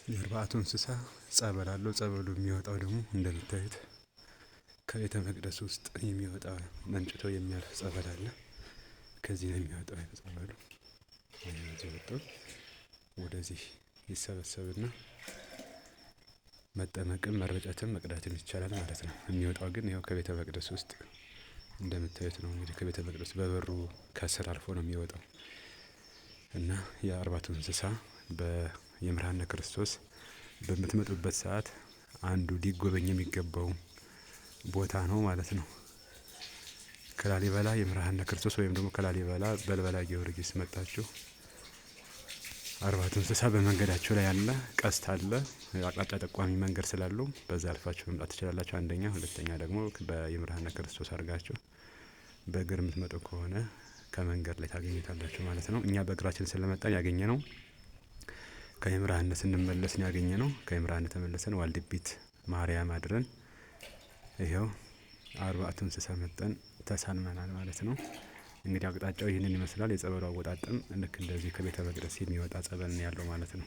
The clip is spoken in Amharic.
የአርባዕቱ እንስሳ ጸበል አለው። ጸበሉ የሚወጣው ደግሞ እንደምታዩት ከቤተ መቅደስ ውስጥ የሚወጣ መንጭቶ የሚያልፍ ጸበል አለ። ከዚህ ነው የሚወጣው ጸበሉ። እዚህ ወጥቶ ወደዚህ ይሰበሰብና መጠመቅም መረጨትም መቅዳትም ይቻላል ማለት ነው። የሚወጣው ግን ያው ከቤተ መቅደስ ውስጥ እንደምታዩት ነው። እንግዲህ ከቤተ መቅደስ በበሩ ከስር አልፎ ነው የሚወጣው እና የአርባዕቱ እንስሳ የምርሃነ ክርስቶስ በምትመጡበት ሰዓት አንዱ ሊጎበኝ የሚገባው ቦታ ነው ማለት ነው። ከላሊበላ የምርሃነ ክርስቶስ ወይም ደግሞ ከላሊበላ በልበላ ጊዮርጊስ መጣችሁ አርባዕቱ እንስሳ በመንገዳችሁ ላይ አለ። ቀስት አለ። አቅጣጫ ጠቋሚ መንገድ ስላለው በዛ አልፋችሁ መምጣት ትችላላችሁ። አንደኛ፣ ሁለተኛ ደግሞ የምርሃነ ክርስቶስ አድርጋችሁ በእግር የምትመጡ ከሆነ ከመንገድ ላይ ታገኙታላችሁ ማለት ነው። እኛ በእግራችን ስለመጣን ያገኘነው ከየምርሃነ ስንመለስ ነው ያገኘነው። ከየምርሃነ ተመለሰን ዋልድቢት ማርያም አድረን ይኸው አርባዕቱ እንስሳ መጠን ተሳልመናል ማለት ነው። እንግዲህ አቅጣጫው ይህንን ይመስላል። የጸበሉ አወጣጥም ልክ እንደዚህ ከቤተ መቅደስ የሚወጣ ጸበል ነው ያለው ማለት ነው።